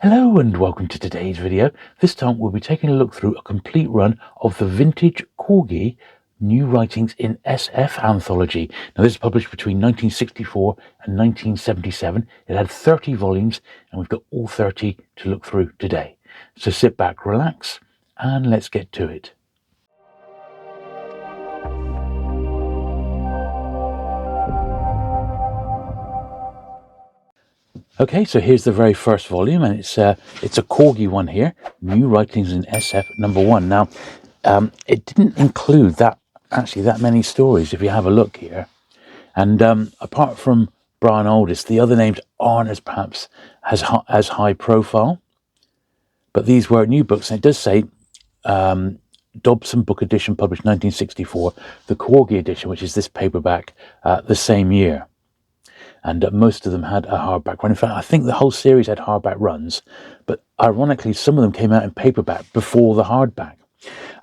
Hello and welcome to today's video. This time we'll be taking a look through a complete run of the vintage Corgi New Writings in SF Anthology. Now this is published between 1964 and 1977. It had 30 volumes and we've got all 30 to look through today. So sit back, relax and let's get to it. Okay, so here's the very first volume, and it's a Corgi one here, New Writings in SF #1. Now, it didn't include that many stories. If you have a look here, and apart from Brian Aldiss, the other names aren't as perhaps as high profile. But these were new books, and it does say Dobson Book Edition, published 1964, the Corgi edition, which is this paperback, the same year. And most of them had a hardback run. In fact, I think the whole series had hardback runs, but ironically, some of them came out in paperback before the hardback.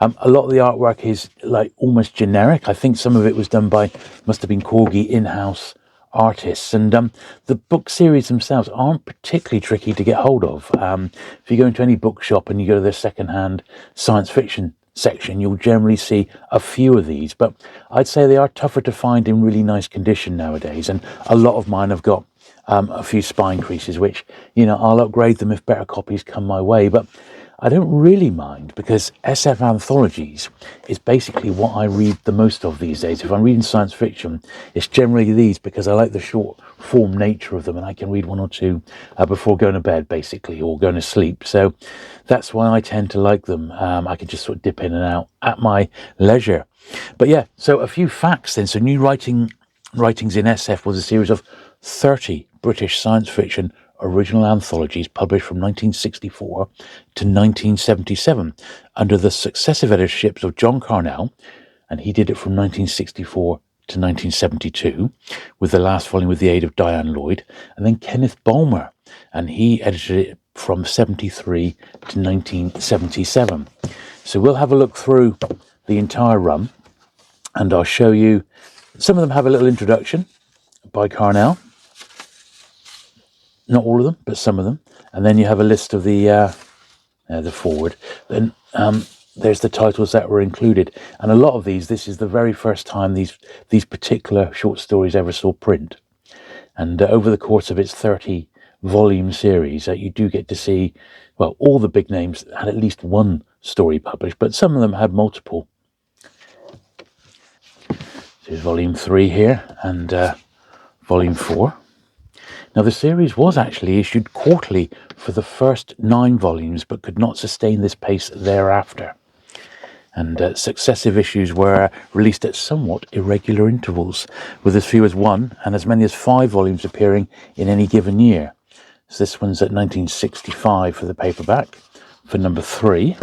A lot of the artwork is like almost generic. I think some of it was done by, must have been Corgi in-house artists. And the book series themselves aren't particularly tricky to get hold of. If you go into any bookshop and you go to their second-hand science fiction section, you'll generally see a few of these, but I'd say they are tougher to find in really nice condition nowadays, and a lot of mine have got a few spine creases, which, you know, I'll upgrade them if better copies come my way, but I don't really mind, because SF Anthologies is basically what I read the most of these days. If I'm reading science fiction, it's generally these, because I like the short form nature of them, and I can read one or two before going to bed, basically, or going to sleep. So that's why I tend to like them. I can just sort of dip in and out at my leisure. But yeah, so a few facts then. So New Writings in SF was a series of 30 British science fiction original anthologies published from 1964 to 1977 under the successive editorships of John Carnell, and he did it from 1964 to 1972, with the last volume with the aid of Diane Lloyd, and then Kenneth Bulmer, and he edited it from 73 to 1977. So we'll have a look through the entire run, and I'll show you. Some of them have a little introduction by Carnell. Not all of them, but some of them. And then you have a list of the forward. Then there's the titles that were included. And a lot of these, this is the very first time these particular short stories ever saw print. And over the course of its 30-volume series, you do get to see, well, all the big names had at least one story published, but some of them had multiple. There's volume 3 here, and volume 4. Now, the series was actually issued quarterly for the first 9 volumes, but could not sustain this pace thereafter. And successive issues were released at somewhat irregular intervals, with as few as 1 and as many as 5 volumes appearing in any given year. So this one's at 1965 for the paperback, for number 3.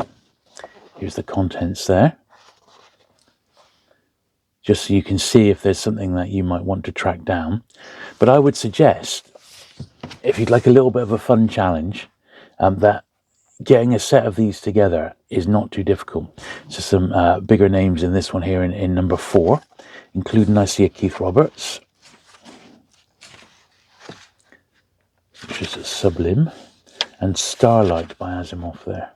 Here's the contents there, just so you can see if there's something that you might want to track down. But I would suggest, if you'd like a little bit of a fun challenge, that getting a set of these together is not too difficult. So some bigger names in this one here in number 4, including, I see, a Keith Roberts, which is a Sublim, and Starlight by Asimov there.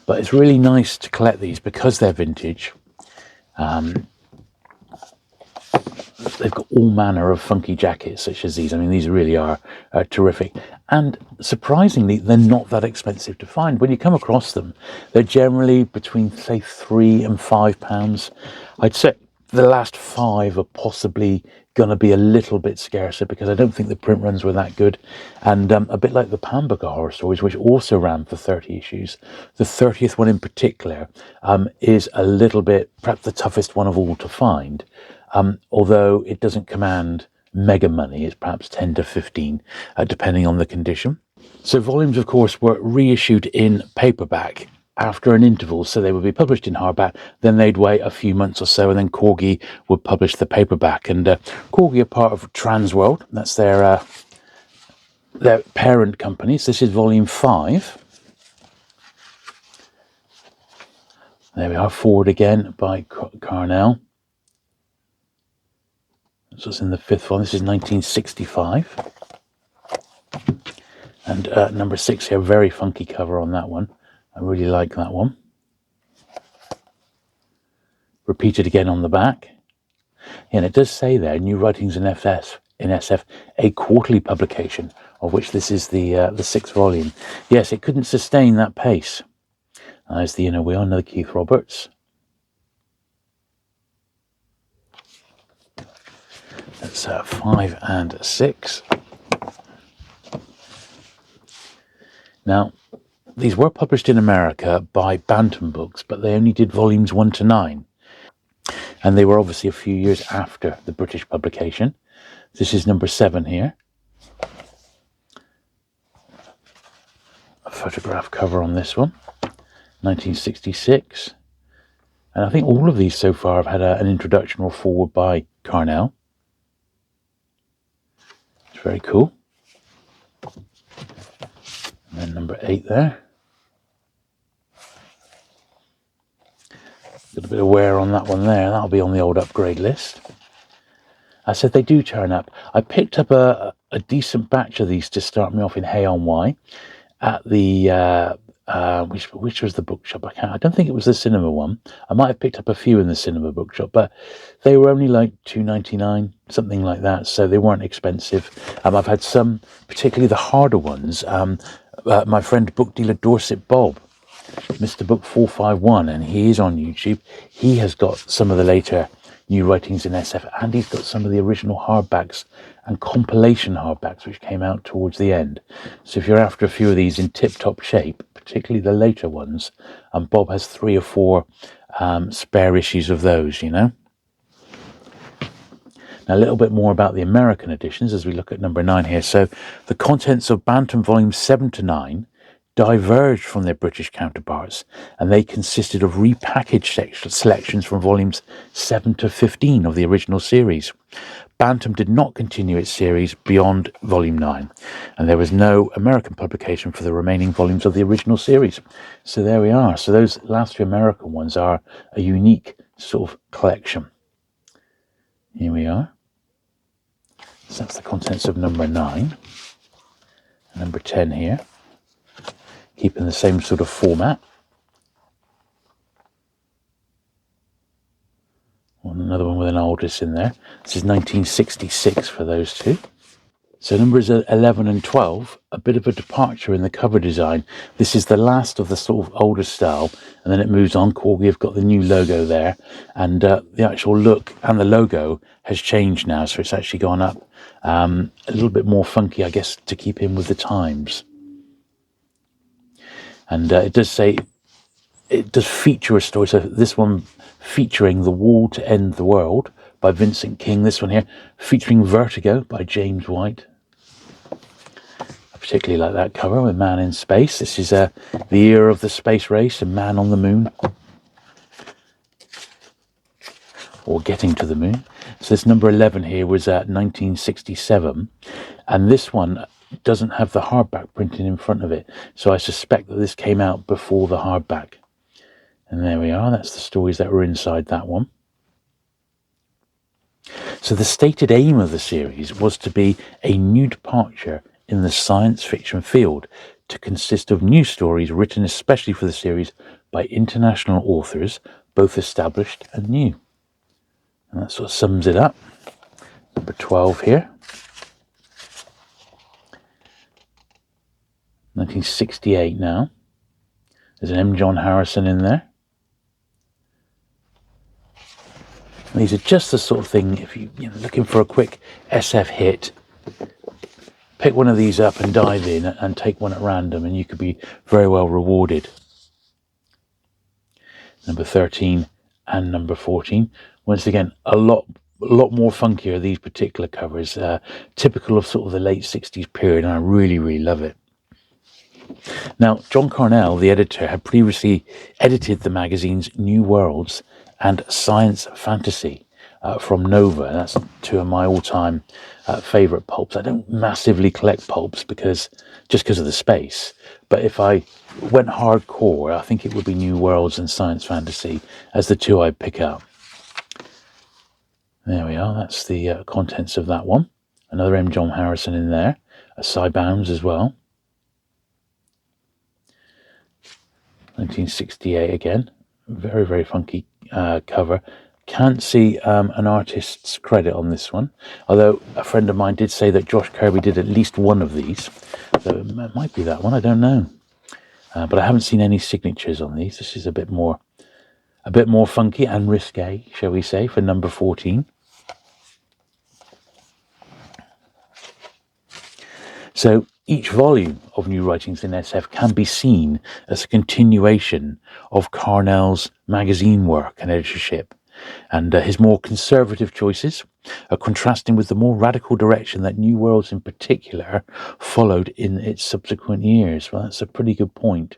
But it's really nice to collect these because they're vintage. They've got all manner of funky jackets such as these. I mean, these really are terrific. And surprisingly, they're not that expensive to find. When you come across them, they're generally between, say, £3 and £5. I'd say the last 5 are possibly going to be a little bit scarcer, because I don't think the print runs were that good. And a bit like the Pambucker horror stories, which also ran for 30 issues. The 30th one in particular is a little bit, perhaps the toughest one of all to find. Although it doesn't command mega money, it's perhaps 10 to 15, depending on the condition. So volumes, of course, were reissued in paperback after an interval, so they would be published in hardback, then they'd wait a few months or so, and then Corgi would publish the paperback. And Corgi are part of Transworld, that's their parent company. So this is volume 5. There we are, forward again by Carnell. So it's in the 5th volume. This is 1965. And number 6 here, very funky cover on that one. I really like that one. Repeated again on the back. And it does say there, New Writings in SF, a quarterly publication, of which this is the 6th volume. Yes, it couldn't sustain that pace. There's the inner wheel, another Keith Roberts. That's 5 and 6. Now, these were published in America by Bantam Books, but they only did volumes 1 to 9. And they were obviously a few years after the British publication. This is number 7 here. A photograph cover on this one, 1966. And I think all of these so far have had an introduction or foreword by Carnell. It's very cool. And then number 8 there. Got a bit of wear on that one there. That'll be on the old upgrade list. I said they do turn up. I picked up a decent batch of these to start me off in Hay on Wye at the which was the bookshop. I don't think it was the cinema one. I might have picked up a few in the cinema bookshop, but they were only like $2.99, something like that. So they weren't expensive. I've had some, particularly the harder ones. My friend book dealer Dorset Bob, Mr. Book 451, and he is on YouTube. He has got some of the later New Writings in SF, and he's got some of the original hardbacks and compilation hardbacks which came out towards the end. So if you're after a few of these in tip-top shape, particularly the later ones, Bob has 3 or 4 spare issues of those, you know. Now, a little bit more about the American editions as we look at number 9 here. So the contents of Bantam volumes 7 to 9 diverged from their British counterparts, and they consisted of repackaged selections from volumes 7 to 15 of the original series. Bantam did not continue its series beyond volume 9, and there was no American publication for the remaining volumes of the original series. So there we are. So those last 2 American ones are a unique sort of collection. Here we are. So that's the contents of number 9. Number 10 here. Keeping the same sort of format. Another one with an oldest in there. This is 1966 for those 2. So numbers 11 and 12, a bit of a departure in the cover design. This is the last of the sort of older style, and then it moves on. Corgi have got the new logo there, and the actual look and the logo has changed now, so it's actually gone up a little bit more funky, I guess, to keep in with the times. And it does say, it does feature a story. So this one featuring The Wall to End the World by Vincent King. This one here featuring Vertigo by James White. I particularly like that cover with Man in Space. This is the year of the space race and Man on the Moon. Or Getting to the Moon. So this number 11 here was 1967. And this one doesn't have the hardback printed in front of it, so I suspect that this came out before the hardback. And there we are. That's the stories that were inside that one. So the stated aim of the series was to be a new departure in the science fiction field, to consist of new stories written especially for the series by international authors, both established and new. And that sort of sums it up. Number 12 here. 1968 now. There's an M. John Harrison in there. And these are just the sort of thing, if you're looking for a quick SF hit, pick one of these up and dive in and take one at random, and you could be very well rewarded. Number 13 and number 14. Once again, a lot more funkier, these particular covers, typical of sort of the late 60s period, and I really, really love it. Now, John Carnell, the editor, had previously edited the magazine's New Worlds and Science Fantasy from Nova. That's 2 of my all-time favourite pulps. I don't massively collect pulps just because of the space, but if I went hardcore, I think it would be New Worlds and Science Fantasy as the 2 I'd pick up. There we are. That's the contents of that one. Another M. John Harrison in there. A Cybounds as well. 1968 again. Very, very funky cover. Can't see an artist's credit on this one, although a friend of mine did say that Josh Kirby did at least one of these, so it might be that one, I don't know. But I haven't seen any signatures on these. This is a bit more funky and risque, shall we say, for number 14. So each volume of New Writings in SF can be seen as a continuation of Carnell's magazine work and editorship, and his more conservative choices are contrasting with the more radical direction that New Worlds in particular followed in its subsequent years. Well, that's a pretty good point.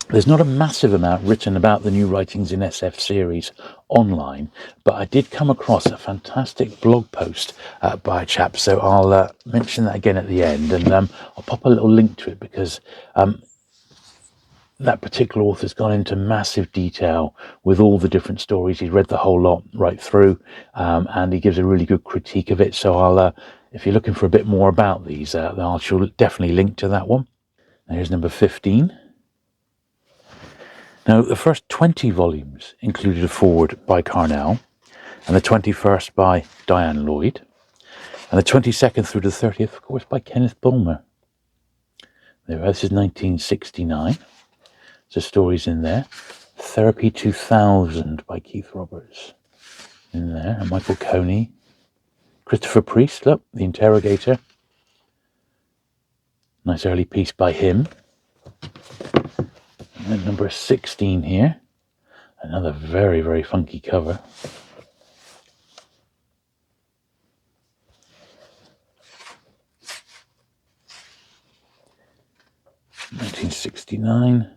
There's not a massive amount written about the New Writings in SF series online, but I did come across a fantastic blog post by a chap, so I'll mention that again at the end, and I'll pop a little link to it because that particular author's gone into massive detail with all the different stories. He's read the whole lot right through, and he gives a really good critique of it. So I'll, if you're looking for a bit more about these, then I'll definitely link to that one. And here's number 15. Now, the first 20 volumes included a foreword by Carnell, and the 21st by Diane Lloyd, and the 22nd through to the 30th, of course, by Kenneth Bulmer. This is 1969. So stories in there. Therapy 2000 by Keith Roberts in there, and Michael Coney. Christopher Priest, look, The Interrogator. Nice early piece by him. And then number 16 here. Another very, very funky cover. (1969).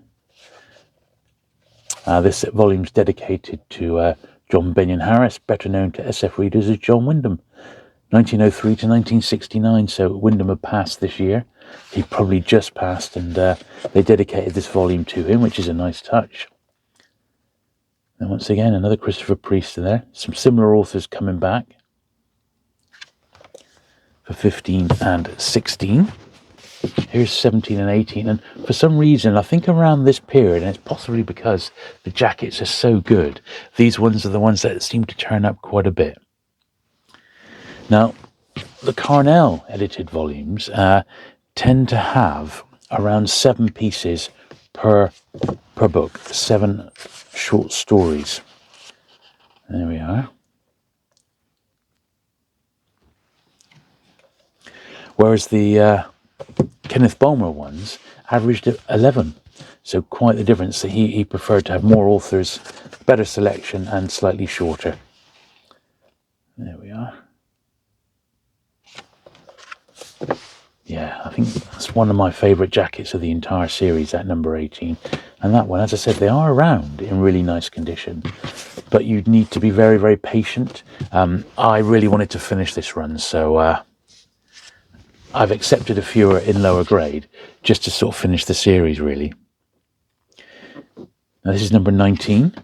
This volume's dedicated to John Benyon Harris, better known to SF readers as John Wyndham. 1903 to 1969, so Wyndham had passed this year. He probably just passed, and they dedicated this volume to him, which is a nice touch. And once again, another Christopher Priest in there. Some similar authors coming back for 15 and 16. Here's 17 and 18, and for some reason, I think around this period, and it's possibly because the jackets are so good, these ones are the ones that seem to turn up quite a bit. Now, the Carnell edited volumes tend to have around 7 pieces per book, 7 short stories. There we are. Whereas the Kenneth Bulmer ones averaged 11, so quite the difference. So he preferred to have more authors, better selection, and slightly shorter. There we are. Yeah, I think that's one of my favourite jackets of the entire series, that number 18. And that one, as I said, they are around in really nice condition, but you'd need to be very, very patient. I really wanted to finish this run, so I've accepted a few in lower grade just to sort of finish the series, really. Now, this is number 19.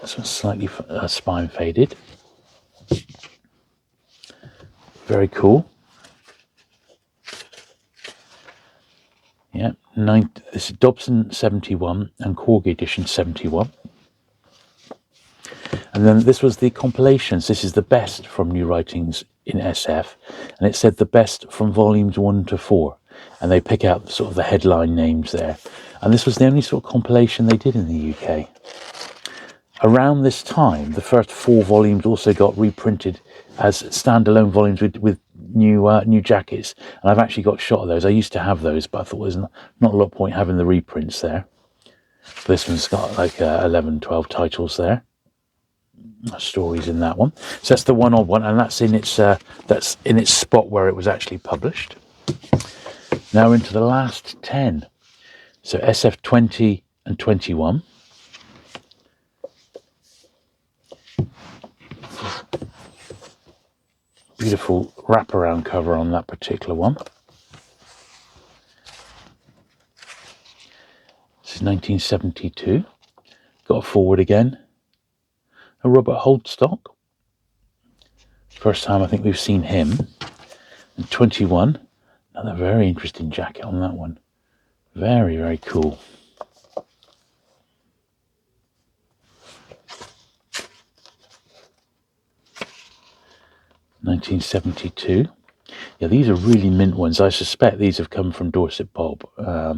This one's slightly spine faded. Very cool. Yeah, this is Dobson 71 and Corgi edition 71. And then this was the compilations. This is the best from New Writings in SF, and it said the best from volumes 1 to 4, and they pick out sort of the headline names there. And this was the only sort of compilation they did in the UK. Around this time, the first 4 volumes also got reprinted as standalone volumes with new jackets, and I've actually got a shot of those. I used to have those, but I thought there's not a lot of point having the reprints there. This one's got like 11, 12 titles there. Stories in that one. So that's the one odd one, and that's in its spot where it was actually published. Now into the last 10. So SF 20 and 21. Beautiful wraparound cover on that particular one. This is 1972. Got a forward again. A Robert Holdstock. First time I think we've seen him. And 21, another very interesting jacket on that one. Very, very cool. (1972). Yeah, these are really mint ones. I suspect these have come from Dorset Bob. I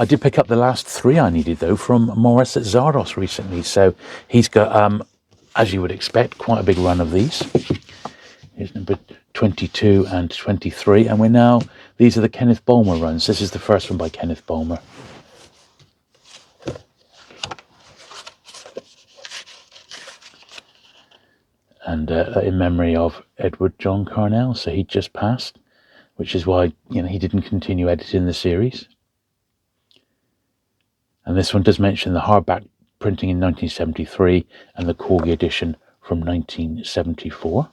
did pick up the last 3 I needed, though, from Morris at Zardos recently. So he's got, as you would expect, quite a big run of these. Here's number 22 and 23. And these are the Kenneth Bulmer runs. This is the first one by Kenneth Bulmer. And in memory of Edward John Carnell, so he just passed, which is why he didn't continue editing the series. And this one does mention the hardback printing in 1973 and the Corgi edition from 1974.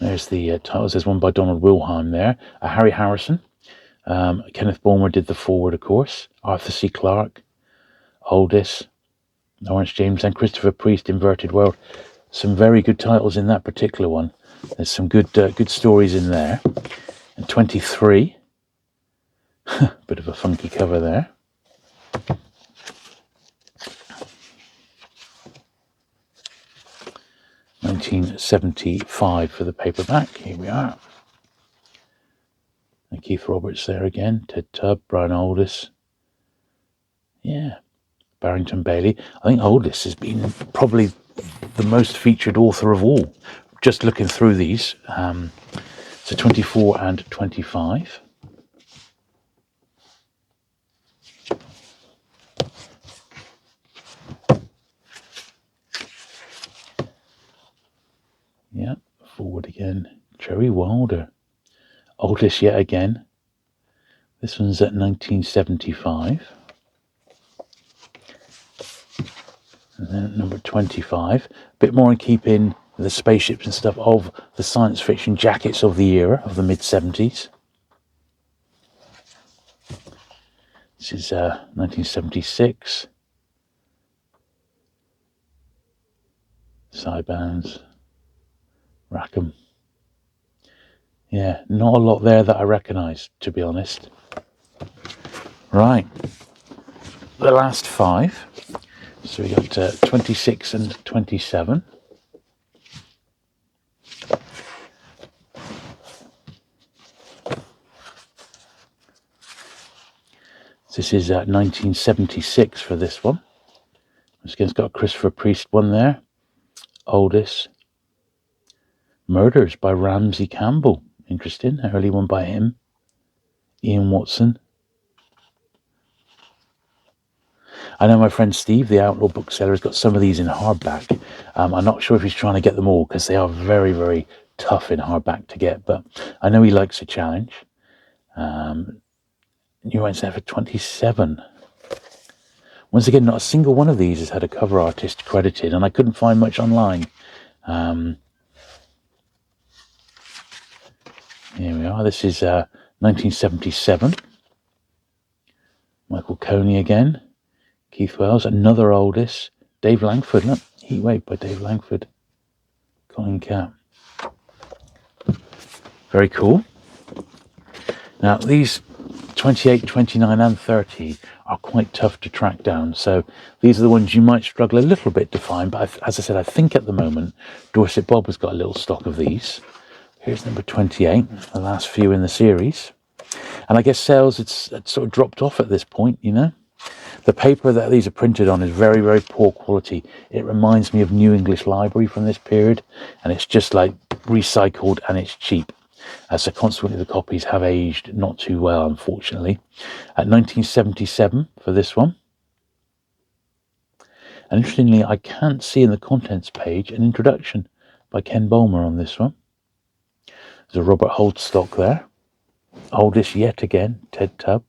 There's the titles. There's one by Donald Wilhelm there. Harry Harrison. Kenneth Bulmer did the foreword, of course. Arthur C. Clarke. Aldous. Lawrence James and Christopher Priest, Inverted World. Some very good titles in that particular one. There's some good stories in there. And 23. Bit of a funky cover there. (1975) for the paperback. Here we are. And Keith Roberts there again. Ted Tubb, Brian Aldiss. Yeah. Barrington Bailey. I think Aldiss has been probably the most featured author of all. Just looking through these. So 24 and 25. Yeah, forward again. Jerry Wilder. Aldiss yet again. This one's at 1975. And then number 25, a bit more in keeping with the spaceships and stuff of the science fiction jackets of the era, of the mid-70s. This is 1976. Sidebands. Rackham. Yeah, not a lot there that I recognise, to be honest. Right. The last 5. So we got 26 and 27. This is 1976 for this one. It's got a Christopher Priest one there. Aldous. Murders by Ramsey Campbell. Interesting. Early one by him. Ian Watson. I know my friend Steve, the Outlaw bookseller, has got some of these in hardback. I'm not sure if he's trying to get them all because they are very, very tough in hardback to get, but I know he likes a challenge. New ones there for 27. Once again, not a single one of these has had a cover artist credited, and I couldn't find much online. Here we are. This is 1977. Michael Coney again. Keith Wells, another Aldous. Dave Langford, look, Heatwave by Dave Langford. Colin Cat. Very cool. Now, these 28, 29 and 30 are quite tough to track down. So these are the ones you might struggle a little bit to find. But as I said, I think at the moment, Dorset Bob has got a little stock of these. Here's number 28, the last few in the series. And I guess sales, it's sort of dropped off at this point, The paper that these are printed on is very, very poor quality. It reminds me of New English Library from this period, and it's just like recycled and it's cheap. So consequently, the copies have aged not too well, unfortunately. At 1977 for this one. And interestingly, I can't see in the contents page an introduction by Ken Bulmer on this one. There's a Robert Holdstock there. Aldous yet again, Ted Tubb.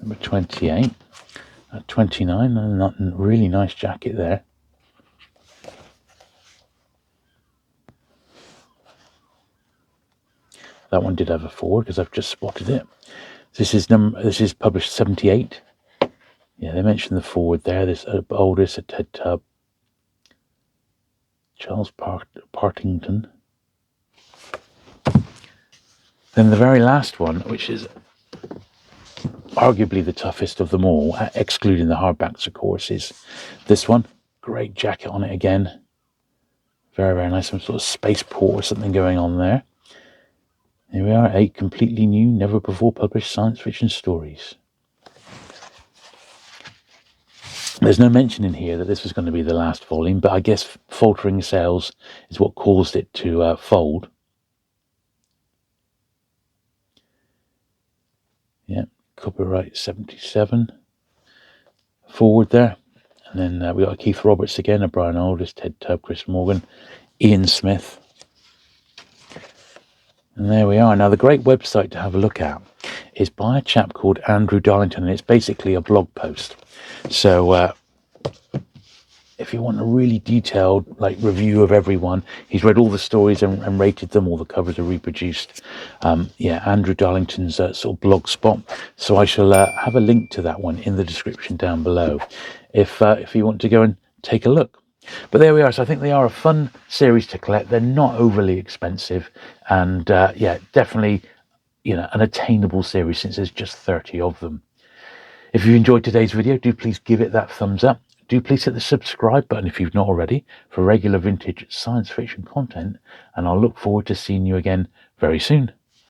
Number 28, 29, and a really nice jacket there. That one did have a forward because I've just spotted it. This is published 78. Yeah, they mentioned the forward there. This oldest, a Ted Tubb. Charles Partington. Then the very last one, which is arguably the toughest of them all, excluding the hardbacks, of course, is this one. Great jacket on it again. Very, very nice. Some sort of spaceport or something going on there. Here we are, 8 completely new, never before published science fiction stories. There's no mention in here that this was going to be the last volume, but I guess faltering sales is what caused it to fold. Yeah, copyright 77. Forward there. And then we got Keith Roberts again, a Brian Aldiss, Ted Tubb, Chris Morgan, Ian Smith. And there we are. Now, the great website to have a look at is by a chap called Andrew Darlington, and it's basically a blog post. So if you want a really detailed review of everyone, he's read all the stories and rated them. All the covers are reproduced. Yeah, Andrew Darlington's sort of blog spot. So I shall have a link to that one in the description down below if you want to go and take a look. But there we are. So I think they are a fun series to collect. They're not overly expensive, and yeah, definitely, an attainable series since there's just 30 of them. If you enjoyed today's video, do please give it that thumbs up. Do please hit the subscribe button if you've not already for regular vintage science fiction content, and I'll look forward to seeing you again very soon.